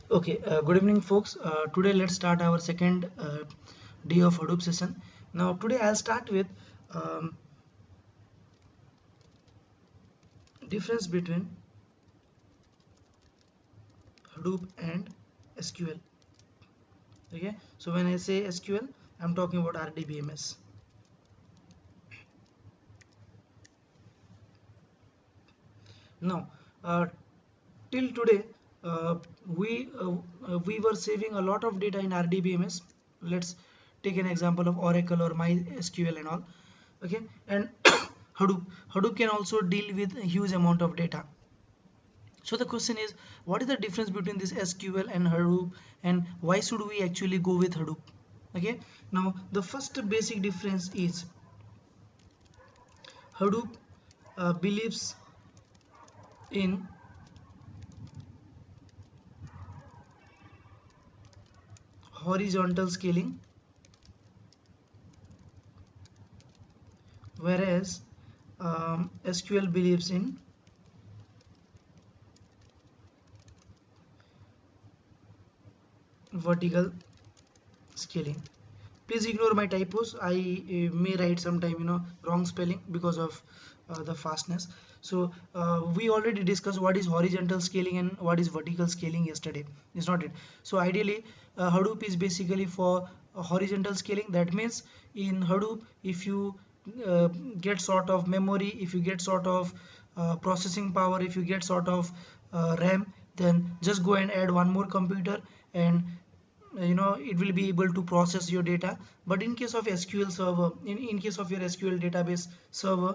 Okay, good evening, folks. Today, let's start our second day of Hadoop session. Now, today I'll start with um, difference between Hadoop and SQL. Okay, so when I say SQL, I'm talking about RDBMS. Now, till today, uh, we were saving a lot of data in RDBMS. Let's take an example of Oracle or MySQL and all. Okay, and Hadoop can also deal with a huge amount of data. So the question is, what is the difference between this SQL and Hadoop, and why should we actually go with Hadoop? Okay, now the first basic difference is Hadoop believes in horizontal scaling, whereas SQL believes in vertical scaling. Please ignore my typos. I may write sometime wrong spelling because of the fastness. So we already discussed what is horizontal scaling and what is vertical scaling yesterday, is not it? So ideally Hadoop is basically for horizontal scaling. That means in Hadoop, if you uh, get sort of memory, if you get sort of processing power, if you get sort of RAM, then just go and add one more computer, and it will be able to process your data. But in case of SQL server, in case of your SQL database server,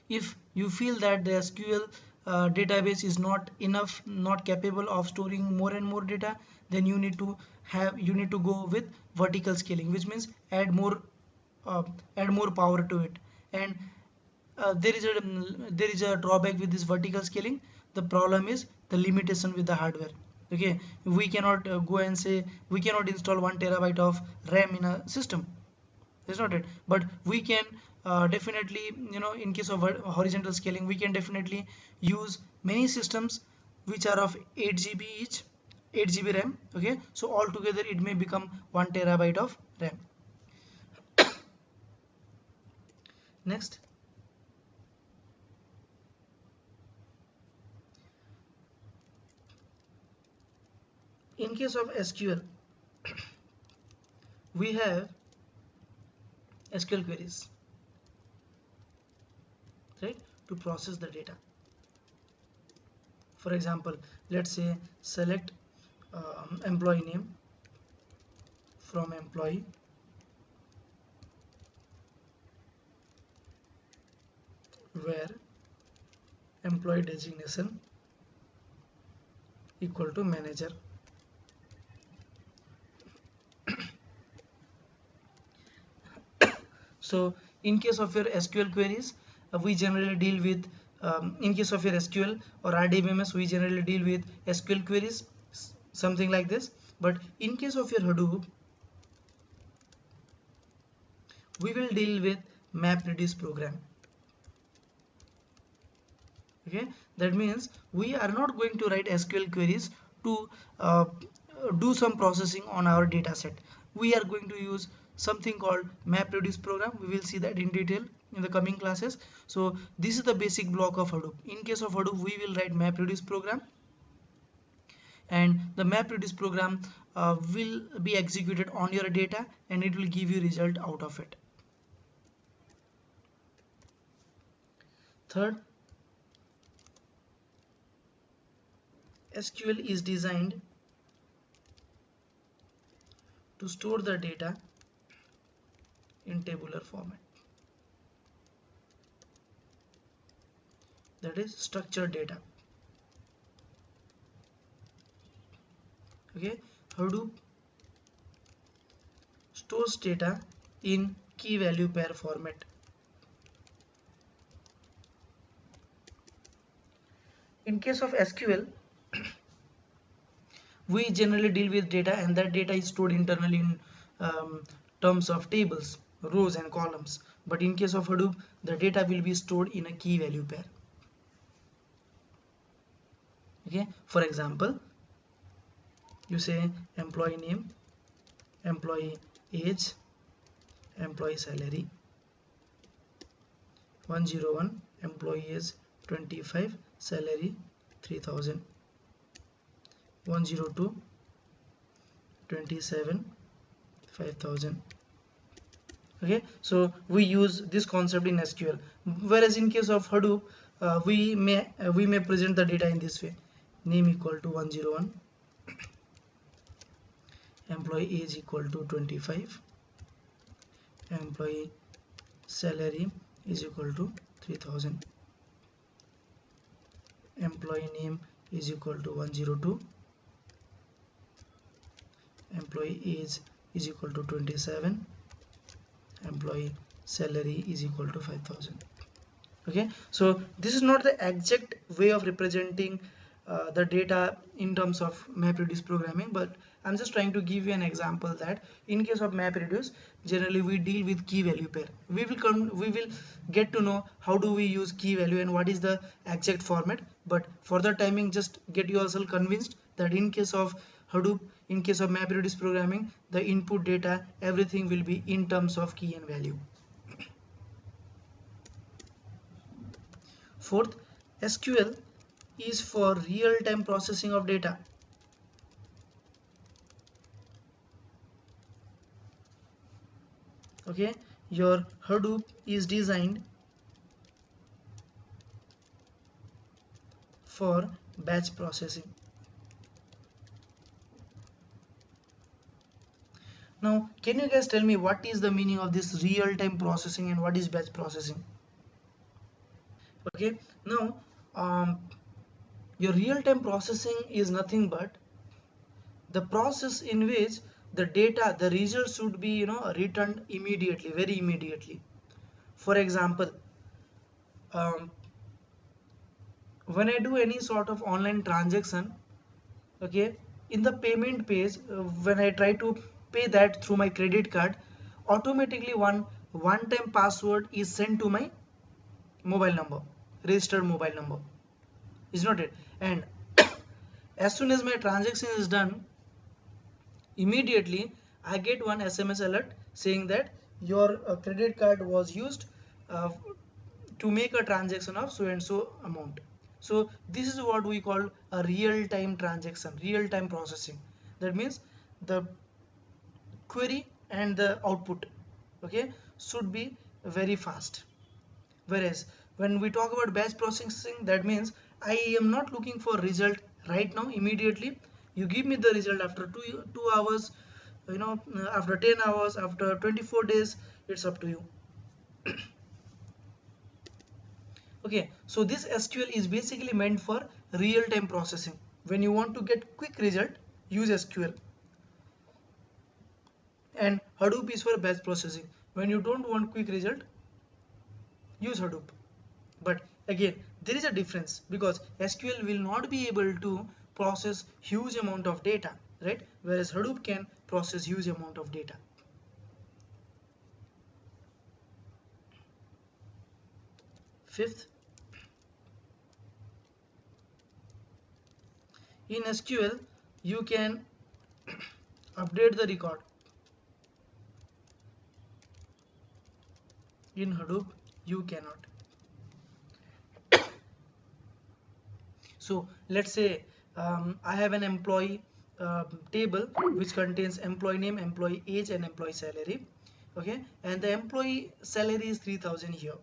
if you feel that the SQL database is not enough, not capable of storing more and more data, then you need to go with vertical scaling, which means uh, add more power to it. And there is a drawback with this vertical scaling. The problem is the limitation with the hardware. Okay, we cannot go and say we cannot install 1 terabyte of RAM in a system. That's not it. But we can definitely, in case of horizontal scaling, we can definitely use many systems which are of 8 GB each, 8 GB RAM. Okay, so altogether it may become 1 terabyte of RAM. Next, in case of SQL, we have SQL queries, right, to process the data. For example, let's say select employee name from employee, where employee designation equal to manager. So in case of your SQL queries, we generally deal with in case of your SQL or RDBMS, we generally deal with SQL queries, something like this. But in case of your Hadoop, we will deal with MapReduce program. Okay, that means we are not going to write SQL queries to uh, do some processing on our data set. We are going to use something called MapReduce program. We will see that in detail in the coming classes. So this is the basic block of Hadoop. In case of Hadoop, we will write MapReduce program, and the MapReduce program will be executed on your data, and it will give you result out of it. Third, SQL is designed to store the data in tabular format, that is structured data. Okay, Hadoop stores data in key value pair format. In case of SQL, we generally deal with data, and that data is stored internally in terms of tables, rows and columns. But in case of Hadoop, the data will be stored in a key value pair. Okay, for example, you say employee name, employee age, employee salary. 101, employee is 25, salary 3000. 102, 27, 5000. Okay, so we use this concept in SQL, whereas in case of Hadoop, we may present the data in this way: name equal to 101, employee age equal to 25, employee salary is equal to 3000, employee name is equal to 102, employee age is equal to 27, employee salary is equal to 5000. Okay, so this is not the exact way of representing the data in terms of MapReduce programming, but I'm just trying to give you an example that in case of MapReduce, generally we deal with key value pair. We will get to know how do we use key value and what is the exact format, but for the timing, just get yourself convinced that in case of Hadoop, in case of MapReduce programming, the input data, everything will be in terms of key and value. Fourth, SQL is for real-time processing of data. Okay, your Hadoop is designed for batch processing. Now, can you guys tell me what is the meaning of this real-time processing and what is batch processing? Okay, now your real-time processing is nothing but the process in which the data, the results should be returned immediately, very immediately. For example, um, when I do any sort of online transaction, okay, in the payment page, when I try to pay that through my credit card, automatically one-time password is sent to my mobile number, registered mobile number, is not it? And as soon as my transaction is done, immediately I get one SMS alert saying that your credit card was used uh, to make a transaction of so and so amount. So this is what we call a real-time transaction, real-time processing. That means the query and the output, okay, should be very fast. Whereas when we talk about batch processing, that means I am not looking for result right now immediately. You give me the result after two hours, after 10 hours, after 24 days, it's up to you. Okay, so this SQL is basically meant for real-time processing. When you want to get quick result, use SQL. And Hadoop is for batch processing. When you don't want quick result, use Hadoop. But again, there is a difference because SQL will not be able to process huge amount of data, right? Whereas Hadoop can process huge amount of data. Fifth, in SQL, you can update the record. In Hadoop, you cannot. So let's say I have an employee table which contains employee name, employee age, and employee salary. Okay, and the employee salary is 3000 here,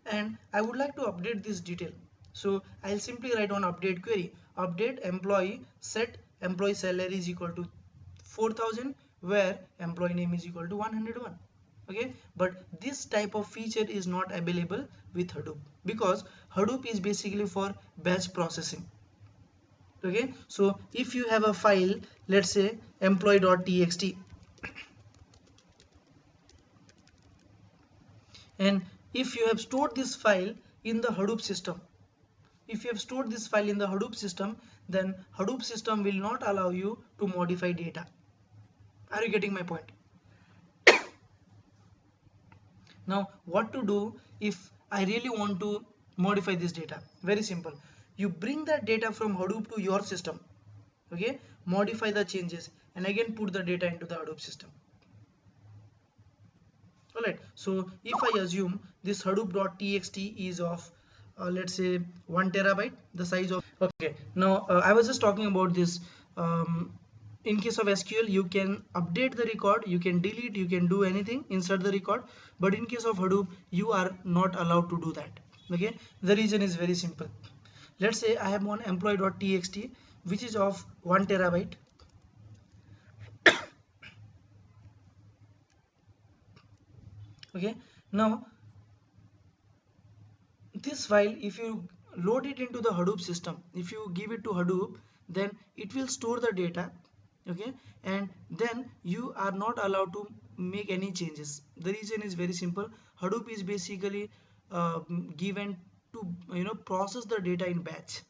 and I would like to update this detail. So I'll simply write on update query, update employee, set employee salary is equal to 4000, where employee name is equal to 101. Okay, but this type of feature is not available with Hadoop because Hadoop is basically for batch processing. Okay, so if you have a file, let's say employee.txt, and if you have stored this file in the Hadoop system, if you have stored this file in the Hadoop system, then Hadoop system will not allow you to modify data. Are you getting my point? Now what to do if I really want to modify this data? Very simple. you bring that data from Hadoop to your system, okay, modify the changes and again put the data into the Hadoop system. Alright, so if I assume this hadoop.txt is of let's say 1 terabyte, the size of, okay, now I was just talking about this. In case of SQL, you can update the record, you can delete, you can do anything inside the record, but in case of Hadoop, you are not allowed to do that. Okay, the reason is very simple. Let's say I have one employee.txt which is of 1 terabyte. Okay, now this file, if you load it into the Hadoop system, if you give it to Hadoop, then it will store the data, okay, and then you are not allowed to make any changes. The reason is very simple. Hadoop is basically given to process the data in batch.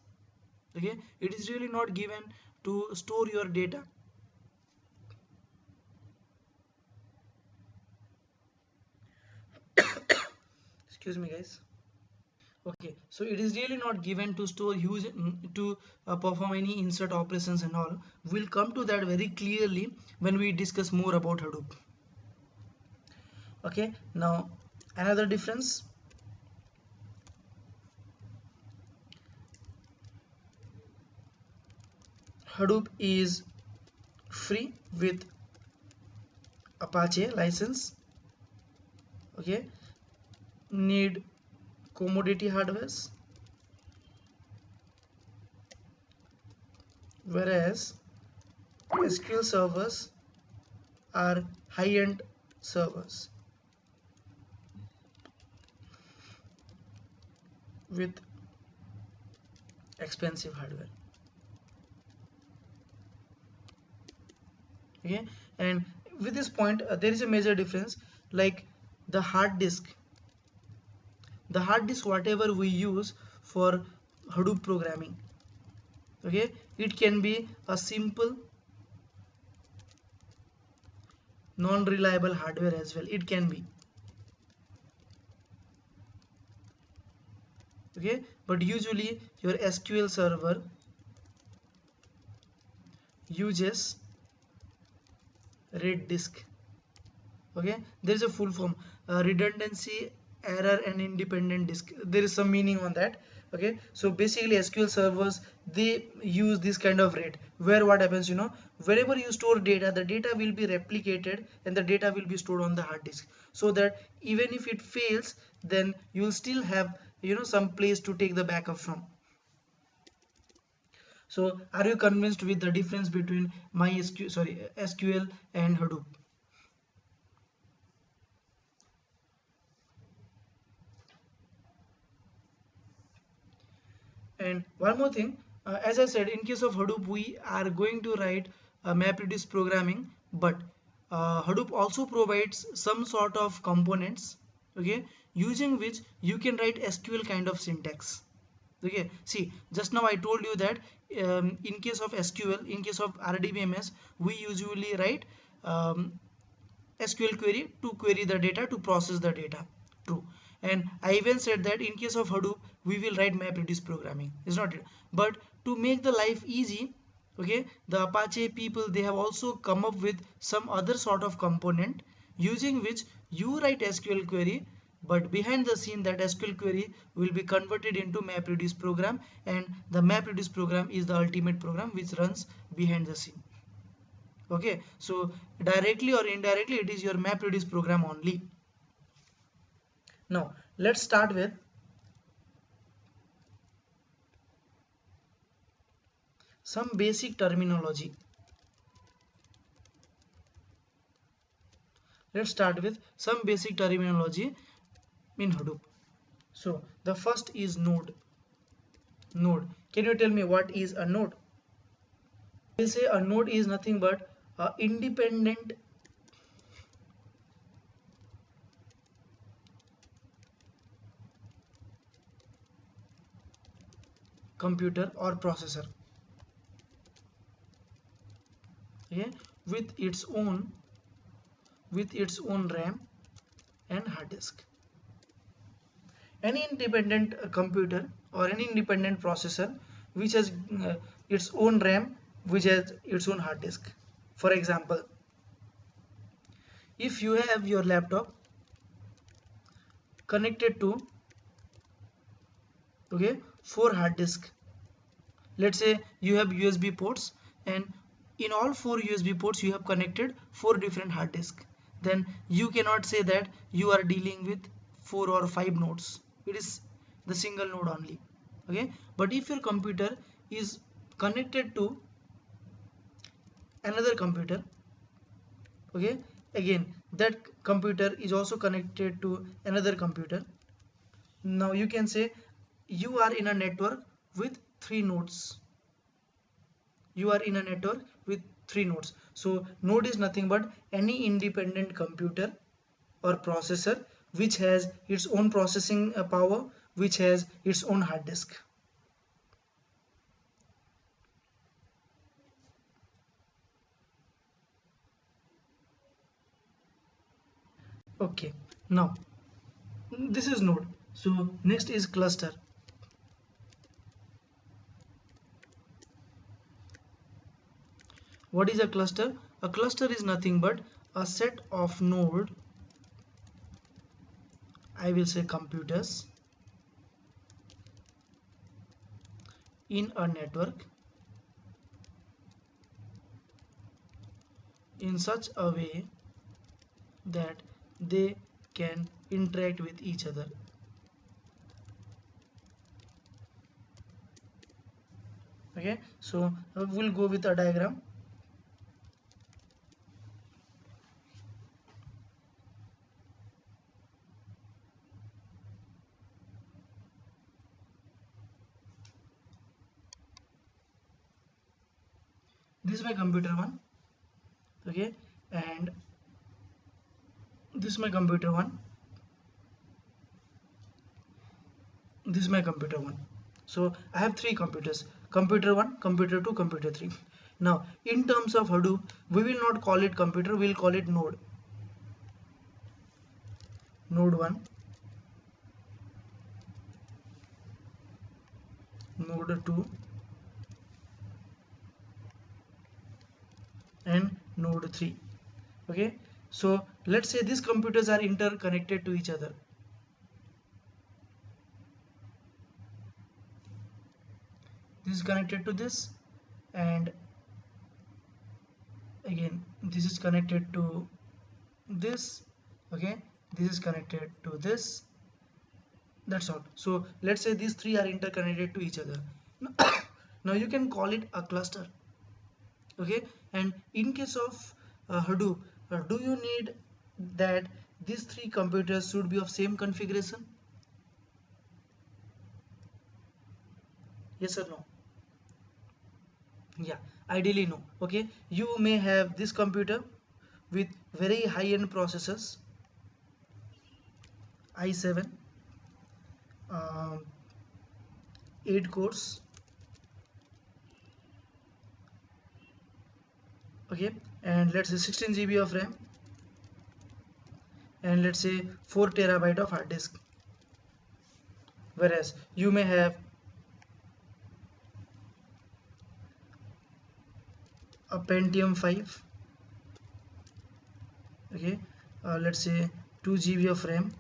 Okay, it is really not given to store your data. Excuse me, guys. Okay, so it is really not given to store huge to perform any insert operations and all. We'll come to that very clearly when we discuss more about Hadoop. Okay, now another difference. Hadoop is free with Apache license. Okay, need commodity hardwares, whereas SQL servers are high-end servers with expensive hardware. Okay, and with this point there is a major difference, like the hard disk. The hard disk whatever we use for Hadoop programming, okay, it can be a simple non-reliable hardware as well. It can be, okay, but usually your SQL server uses RAID disk. Okay, there is a full form, redundancy, error and independent disk. There is some meaning on that. Okay, so basically SQL servers, they use this kind of RAID, where what happens, wherever you store data, the data will be replicated and the data will be stored on the hard disk, so that even if it fails, then you will still have some place to take the backup from. So are you convinced with the difference between SQL and Hadoop? And one more thing, as I said, in case of Hadoop, we are going to write MapReduce programming, but Hadoop also provides some sort of components, okay, using which you can write SQL kind of syntax. Okay, see, just now I told you that in case of SQL, in case of RDBMS, we usually write SQL query to query the data, to process the data. True. And I even said that in case of Hadoop, we will write MapReduce programming. Is not it? But to make the life easy, okay, the Apache people, they have also come up with some other sort of component using which you write SQL query, but behind the scene that SQL query will be converted into MapReduce program, and the MapReduce program is the ultimate program which runs behind the scene. Okay, so directly or indirectly it is your MapReduce program only. Now let's start with some basic terminology. Let's start with some basic terminology in Hadoop. So the first is node. Node, can you tell me what is a node? I will say a node is nothing but a independent computer or processor, okay, with its own RAM and hard disk. any independent computer or any independent processor which has its own RAM, which has its own hard disk. For example, if you have your laptop connected to, okay, 4 hard disk. Let's say you have USB ports, and in all 4 USB ports you have connected 4 different hard disk. Then you cannot say that you are dealing with 4 or 5 nodes. It is the single node only. Okay, but if your computer is connected to another computer, okay, again that computer is also connected to another computer. Now you can say you are in a network with 3 nodes. You are in a network with 3 nodes. So node is nothing but any independent computer or processor which has its own processing power, which has its own hard disk. Okay, now this is node. So next is cluster. What is a cluster? A cluster is nothing but a set of node, I will say computers, in a network in such a way that they can interact with each other. Okay, so we'll go with a diagram. This is my computer 1, okay, and this is my computer 1, this is my computer 1. So I have 3 computers: computer 1, computer 2, computer 3. Now in terms of Hadoop, we will not call it computer, we will call it node. Node 1, node 2, and node 3. Okay, so let's say these computers are interconnected to each other. This is connected to this, and again this is connected to this. Okay, this is connected to this. That's all. So let's say these three are interconnected to each other. Now you can call it a cluster. Okay, and in case of Hadoop, do you need that these 3 computers should be of same configuration? Yes or no? Yeah, ideally no. Okay, you may have this computer with very high-end processors, i7, um, 8 cores, okay, and let's say 16 GB of RAM, and let's say 4 terabyte of hard disk. Whereas you may have a Pentium 5, okay, let's say 2 GB of RAM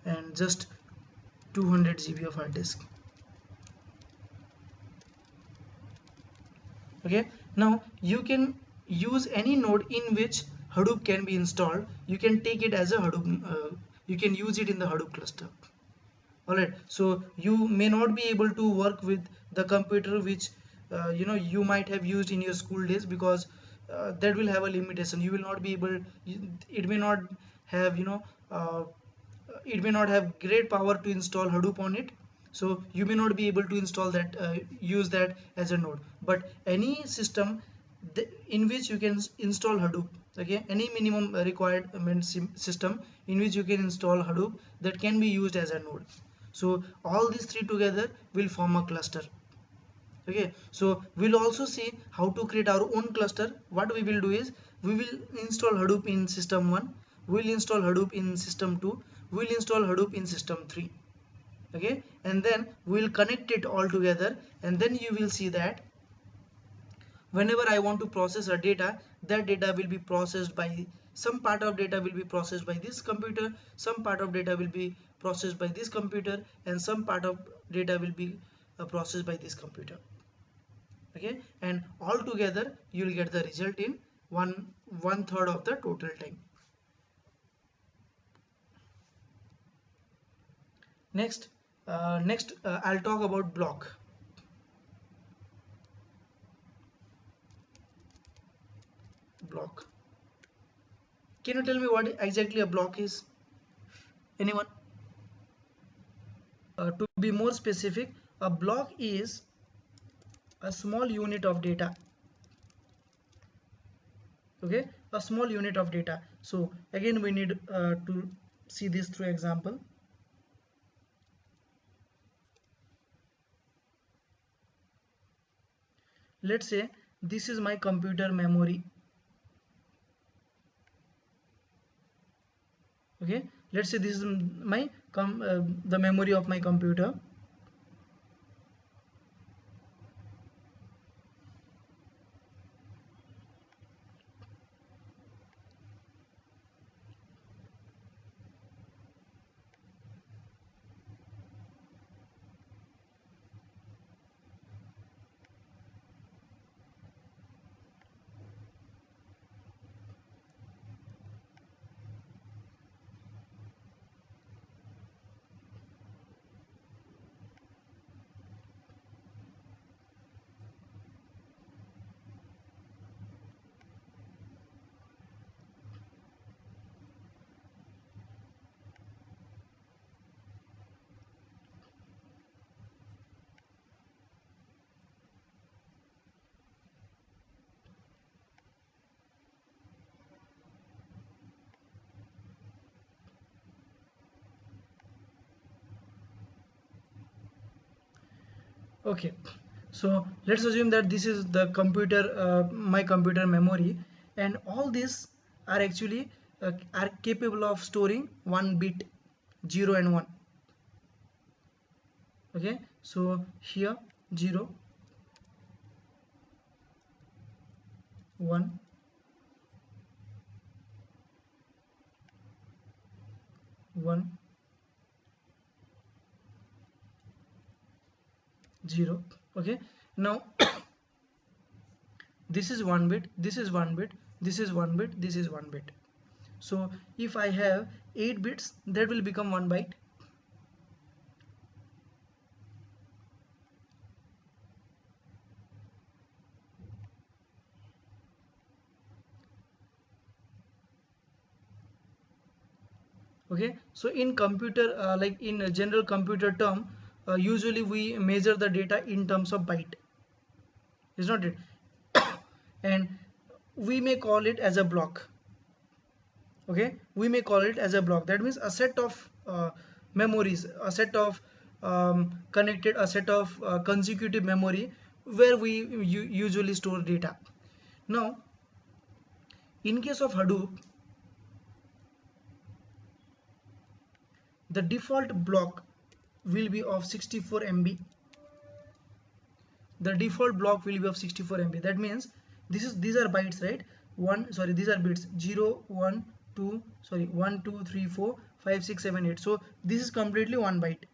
and just 200 GB of hard disk. Okay, now you can use any node in which Hadoop can be installed. You can take it as a Hadoop, you can use it in the Hadoop cluster. Alright, so you may not be able to work with the computer which you might have used in your school days, because that will have a limitation. You will not be able, it may not have it may not have great power to install Hadoop on it, so you may not be able to install that, use that as a node. But any system in which you can install Hadoop, okay, any minimum requirement system in which you can install Hadoop, that can be used as a node. So all these three together will form a cluster. Okay, so we'll also see how to create our own cluster. What we will do is we will install Hadoop in system 1, we'll install Hadoop in system 2, we'll install Hadoop in system 3. Okay, and then we'll connect it all together, and then you will see that whenever I want to process a data, that data will be processed by, some part of data will be processed by this computer, some part of data will be processed by this computer, and some part of data will be processed by this computer. Okay, and all together you will get the result in one third of the total time. Next, I'll talk about block. Block. Can you tell me what exactly a block is? Anyone? To be more specific, a block is a small unit of data. Okay, a small unit of data. So again, we need to see this through example. Let's say this is my computer memory. Okay, let's say this is my the memory of my computer. Okay, so let's assume that this is the computer, my computer memory, and all these are actually are capable of storing one bit, 0 and 1. Okay, so here 0, 1, 1, 0. Okay, now this is 1 bit, this is 1 bit, this is 1 bit, this is 1 bit. So if I have 8 bits, that will become 1 byte. Okay, so in computer, like in a general computer term, usually we measure the data in terms of byte, is not it? And we may call it as a block. Okay, we may call it as a block. That means a set of memories, a set of connected, a set of consecutive memory where we usually store data. Now in case of Hadoop, the default block will be of 64 MB. The default block will be of 64 MB. That means these are bytes, right? These are bits, 0, 1, 2, 1, 2, 3, 4, 5, 6, 7, 8. So this is completely 1 byte.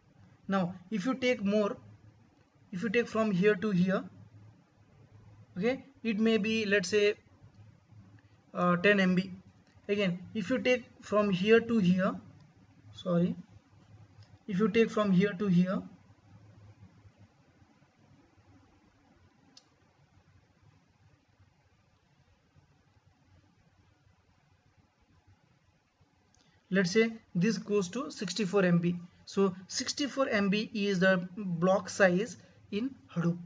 Now if you take more, if you take from here to here, okay, it may be, let's say 10 MB. Again, if you take from here to here, if you take from here to here, let's say this goes to 64 MB. So 64 MB is the block size in Hadoop.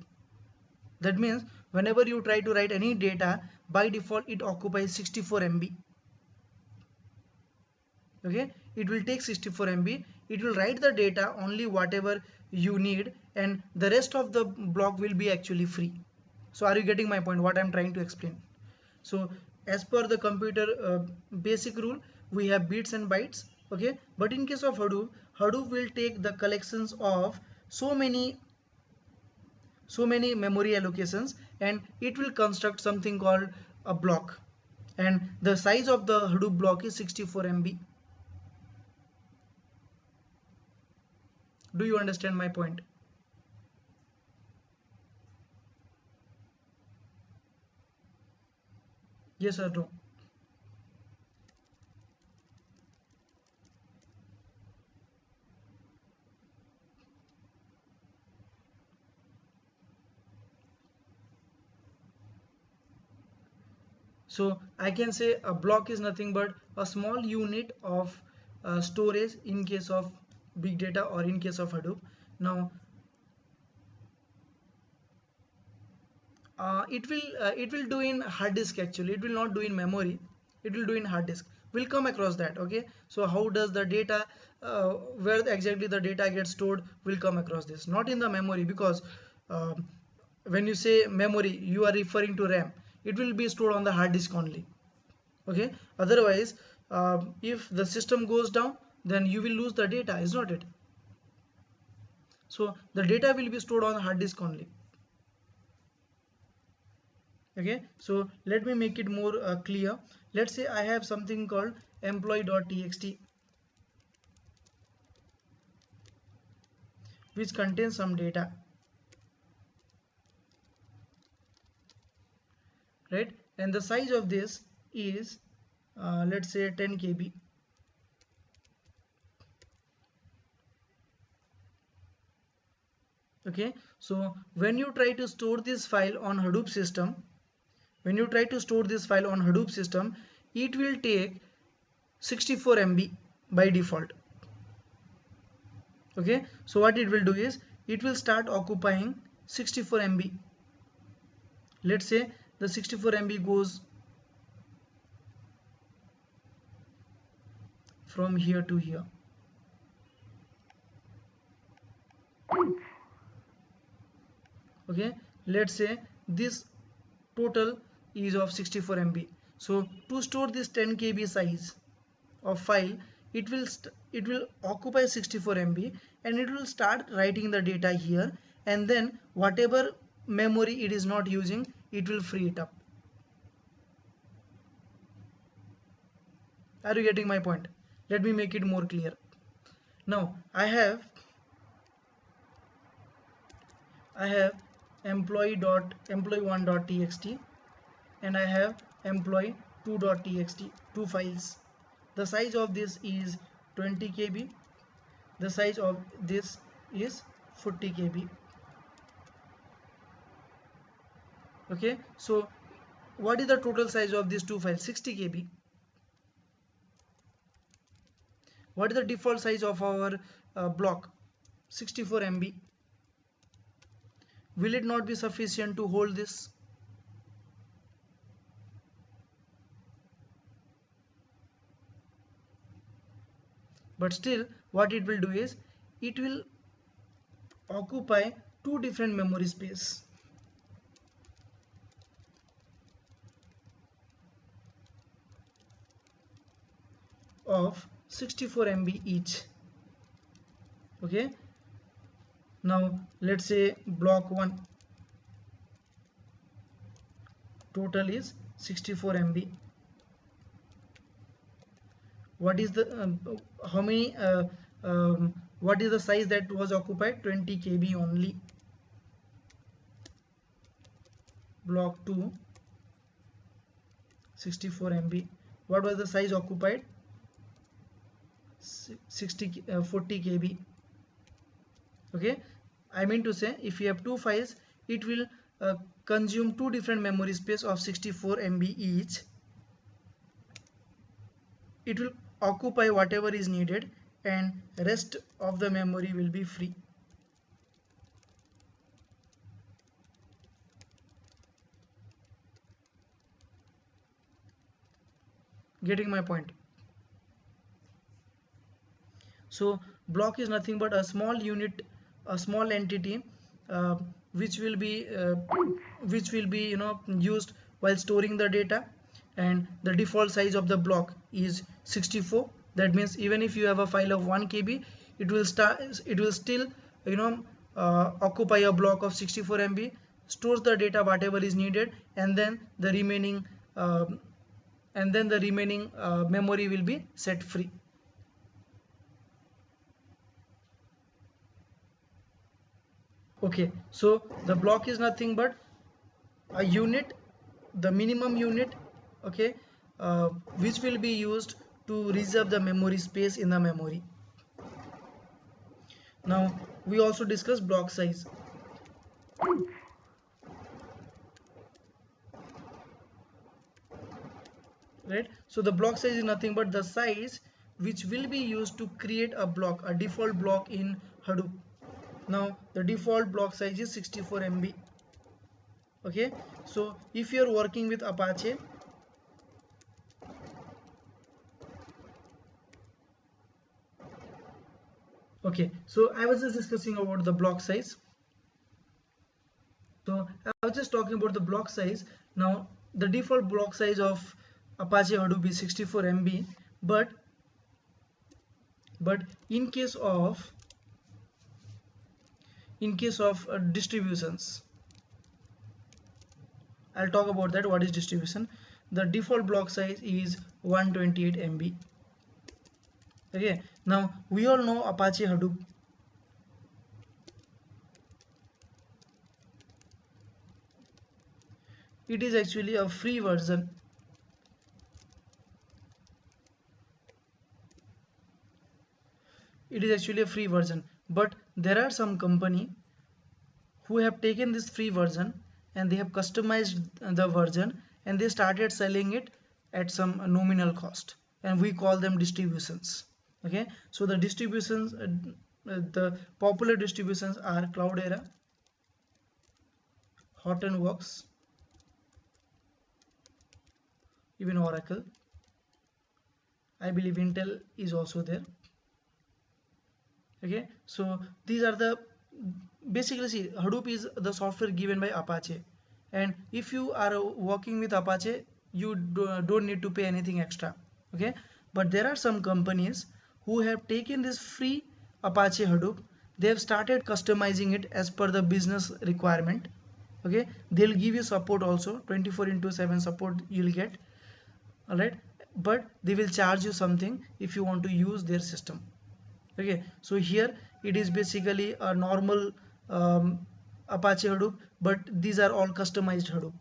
That means whenever you try to write any data, by default it occupies 64 MB. Okay, it will take 64 MB. It will write the data only whatever you need, and the rest of the block will be actually free. So are you getting my point, what I'm trying to explain? So as per the computer basic rule, we have bits and bytes. Okay, but in case of Hadoop will take the collections of so many memory allocations, and it will construct something called a block, and the size of the Hadoop block is 64 MB. Do you understand my point? Yes or no? So I can say a block is nothing but a small unit of storage in case of big data or in case of Hadoop. Now it will do in hard disk. Actually it will not do in memory, it will do in hard disk. We'll come across that. Okay, so how does the data where exactly the data gets stored, will come across this, not in the memory, because um when you say memory you are referring to RAM. It will be stored on the hard disk only. Okay, otherwise if the system goes down, then you will lose the data, is not it? So the data will be stored on hard disk only. Okay, so let me make it more clear. Let's say I have something called employee.txt, which contains some data, right? And the size of this is let's say 10 KB. Okay, so when you try to store this file on Hadoop system, it will take 64 MB by default. Okay, so what it will do is it will start occupying 64 MB. Let's say the 64 MB goes from here to here. Okay, let's say this total is of 64 MB. So to store this 10 KB size of file, it will occupy 64 MB, and it will start writing the data here, and then whatever memory it is not using, it will free it up. Are you getting my point? Let me make it more clear. Now I have employee1.txt and I have employee2.txt, two files. The size of this is 20 KB. The size of this is 40 KB. Okay, so what is the total size of these two files? 60 KB. What is the default size of our block? 64 MB. Will it not be sufficient to hold this? But still what it will do is it will occupy two different memory space of 64 MB each. Okay, now let's say block 1 total is 64 MB. What is the how many what is the size that was occupied? 20 KB only. Block 2 64 MB. What was the size occupied? 40 KB. Okay, I mean to say if you have two files, it will consume two different memory space of 64 MB each. It will occupy whatever is needed, and rest of the memory will be free. Getting my point? So block is nothing but a small unit, a small entity uh, which will be used while storing the data, and the default size of the block is 64. That means even if you have a file of 1 KB, it will still, you know, occupy a block of 64 MB, stores the data whatever is needed, and then the remaining memory will be set free. Okay, so the block is nothing but a unit, the minimum unit, okay, which will be used to reserve the memory space in the memory. Now we also discussed block size. Right, so the block size is nothing but the size which will be used to create a block, a default block in Hadoop. Now the default block size is 64 MB. Okay, so if you're working with Apache, okay, so I was just discussing about the block size. So I was just talking about the block size. Now the default block size of Apache Hadoop is 64 MB, but in case of distributions, I'll talk about that. What is distribution? The default block size is 128 MB. Okay, now we all know Apache Hadoop. It is actually a free version. It is actually a free version, but there are some company who have taken this free version and they have customized the version and they started selling it at some nominal cost, and we call them distributions. Okay, so the distributions, the popular distributions are Cloudera, Hortonworks, even Oracle. I believe Intel is also there. Okay, so these are the, basically see, Hadoop is the software given by Apache, and if you are working with Apache, you don't need to pay anything extra. Okay, but there are some companies who have taken this free Apache Hadoop, they have started customizing it as per the business requirement. Okay, they'll give you support also, 24/7 support you'll get. All right, but they will charge you something if you want to use their system. Okay, so here it is basically a normal Apache Hadoop, but these are all customized Hadoop.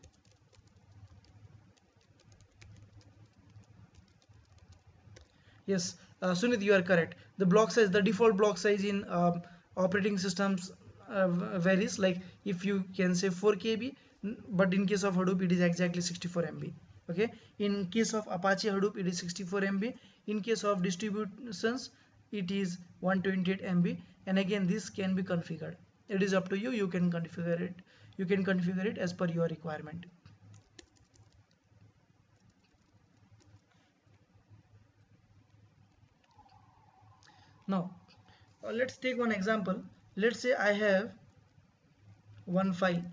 Yes, Sunit, you are correct. The block size, the default block size in operating systems varies. Like if you can say 4 KB, but in case of Hadoop, it is exactly 64 MB. Okay, in case of Apache Hadoop, it is 64 MB. In case of distributions, it is 128 MB. And again, this can be configured. It is up to you. You can configure it. You can configure it as per your requirement. Now, let's take one example. Let's say I have one file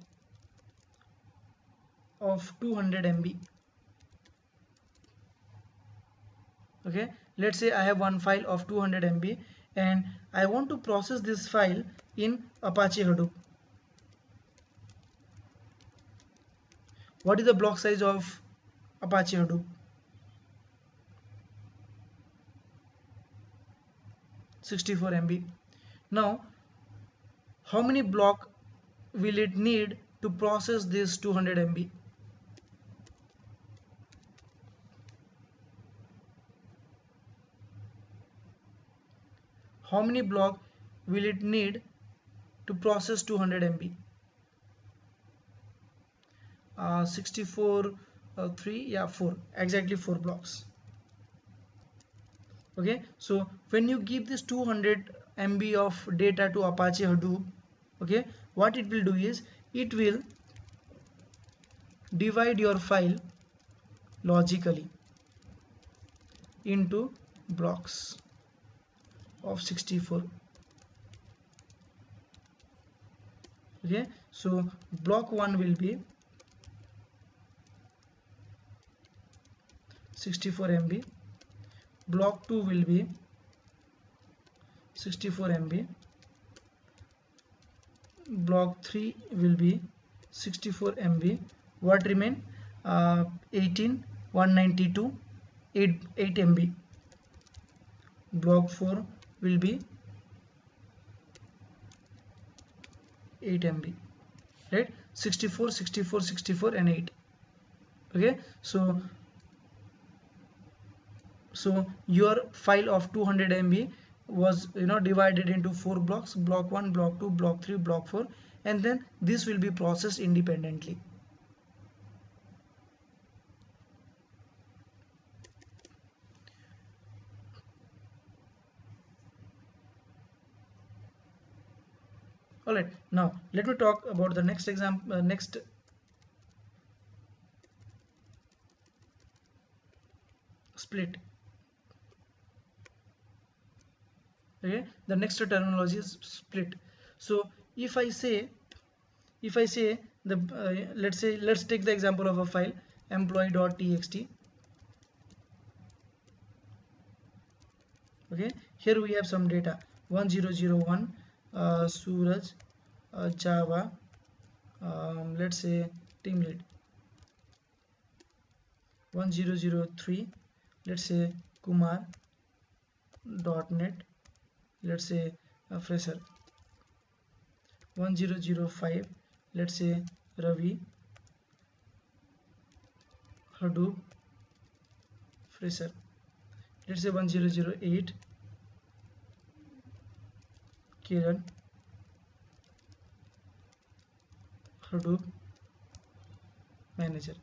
of 200 MB. Okay, let's say I have one file of 200 MB and I want to process this file in Apache Hadoop. What is the block size of Apache Hadoop? 64 MB. Now, how many block will it need to process this 200 MB? How many block will it need to process 200 MB? 64, 3, yeah, 4, exactly 4 blocks. Okay, so when you give this 200 MB of data to Apache Hadoop, okay, what it will do is it will divide your file logically into blocks of 64. Okay, so block 1 will be 64 MB, block 2 will be 64 MB, block 3 will be 64 MB. What remain? 18 192 8 MB. Block 4 will be 8 MB, right? 64 64 64 and 8. Okay, so your file of 200 MB was divided into 4 blocks: block 1, block 2, block 3, block 4, and then this will be processed independently. All right, now let me talk about the next example, next split. Okay, the next terminology is split. So if I say the let's take the example of a file employee.txt. Okay, here we have some data: 1001 Suraj, Java, let's say team lead. 1003, let's say Kumar, .NET, let's say fresher. 1005, let's say Ravi, Hadoop, fresher. Let's say 1008, Kiran, Hadoop, manager.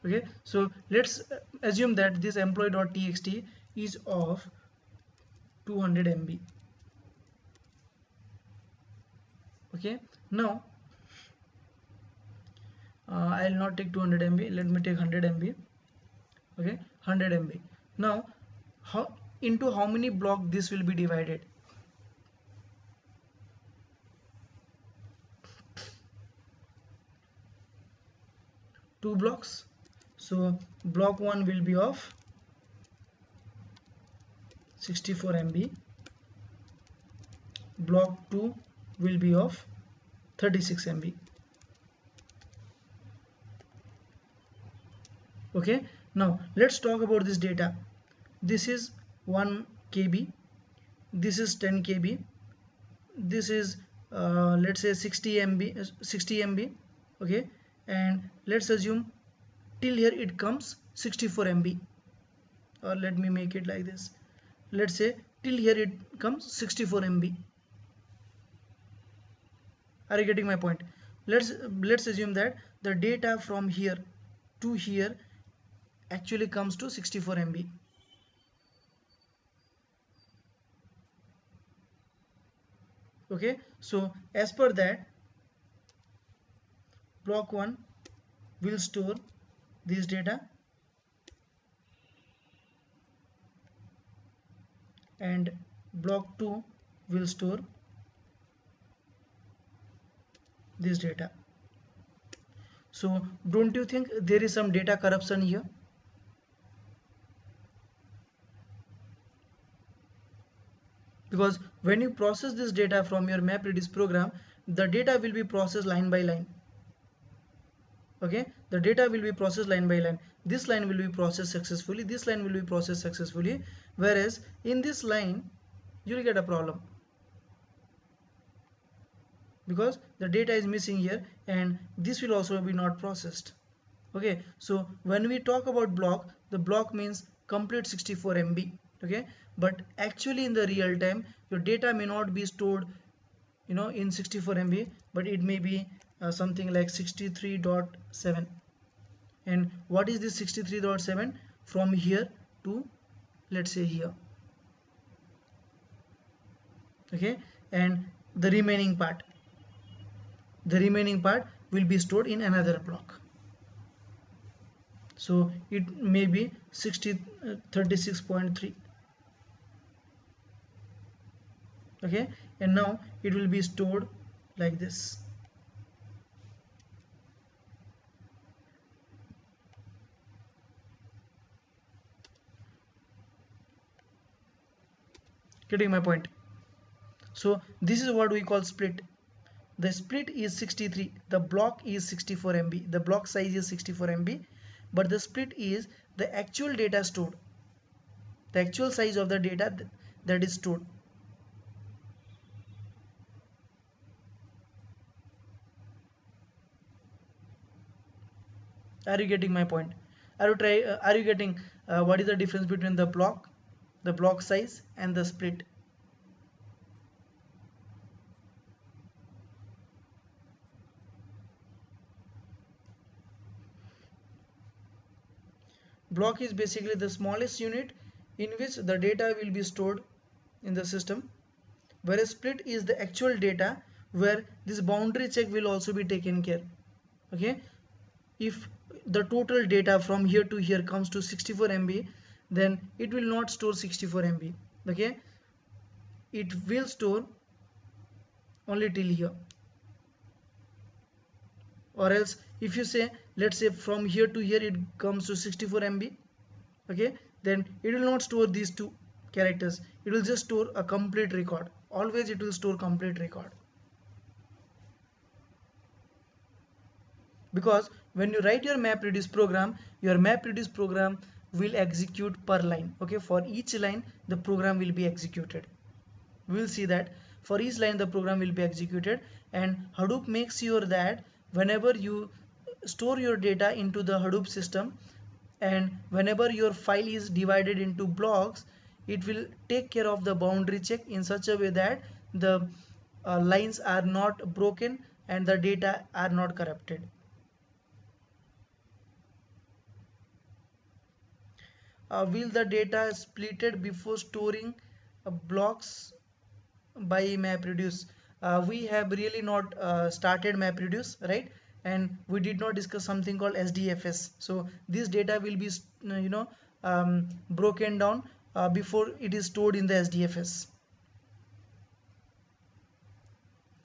Okay, so let's assume that this employee.txt is of 200 MB. Okay, now I'll not take 200 MB, let me take 100 MB. Okay, 100 MB. Now into how many blocks this will be divided? 2 blocks. So block 1 will be of 64 MB, block 2 will be of 36 MB. Okay, now let's talk about this data. This is 1 KB, this is 10 KB, this is let's say 60 MB. Okay, and let's assume till here it comes 64 MB, or let me make it like this. Let's say till here it comes 64 MB. Are you getting my point? Let's assume that the data from here to here actually comes to 64 MB. Okay, so as per that, block 1 will store this data, and block 2 will store this data. So don't you think there is some data corruption here? Because when you process this data from your MapReduce program, the data will be processed line by line. Okay, the data will be processed line by line. This line will be processed successfully, this line will be processed successfully, whereas in this line you will get a problem because the data is missing here, and this will also be not processed. Okay, so when we talk about block, the block means complete 64 MB. Okay, but actually in the real time your data may not be stored in 64 MB, but it may be something like 63.7. and what is this 63.7? From here to, let's say, here. Okay, and the remaining part will be stored in another block. So it may be 36.3. Okay, and now it will be stored like this. Getting my point? So this is what we call split. The split is 63, the block is 64 MB, the block size is 64 MB, but the split is the actual data stored, the actual size of the data that is stored. Are you getting my point? Are you getting what is the difference between the block size and the split? Block is basically the smallest unit in which the data will be stored in the system, whereas split is the actual data where this boundary check will also be taken care. Okay, if the total data from here to here comes to 64 MB, then it will not store 64 MB. Okay, it will store only till here. Or else if you say, let's say from here to here it comes to 64 MB, okay, then it will not store these two characters, it will just store a complete record. Always it will store complete record, because when you write your MapReduce program, your MapReduce program will execute per line. Okay, for each line the program will be executed. We will see that for each line the program will be executed, and Hadoop makes sure that whenever you store your data into the Hadoop system, and whenever your file is divided into blocks, it will take care of the boundary check in such a way that the lines are not broken and the data are not corrupted. Will the data splitted before storing blocks by MapReduce? We have really not started MapReduce, right? And we did not discuss something called SDFS. So this data will be broken down before it is stored in the SDFS.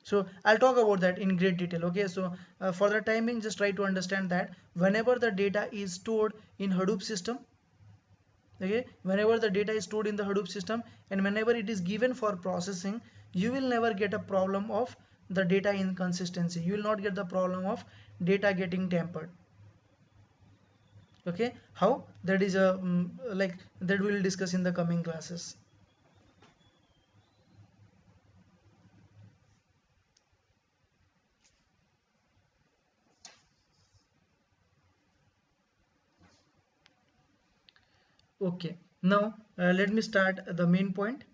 So I'll talk about that in great detail. Okay, so for the timing, just try to understand that whenever the data is stored in Hadoop system, okay, whenever the data is stored in the Hadoop system and whenever it is given for processing, you will never get a problem of the data inconsistency. You will not get the problem of data getting tampered. Okay, how? That is a like that we will discuss in the coming classes. Okay, now let me start the main point.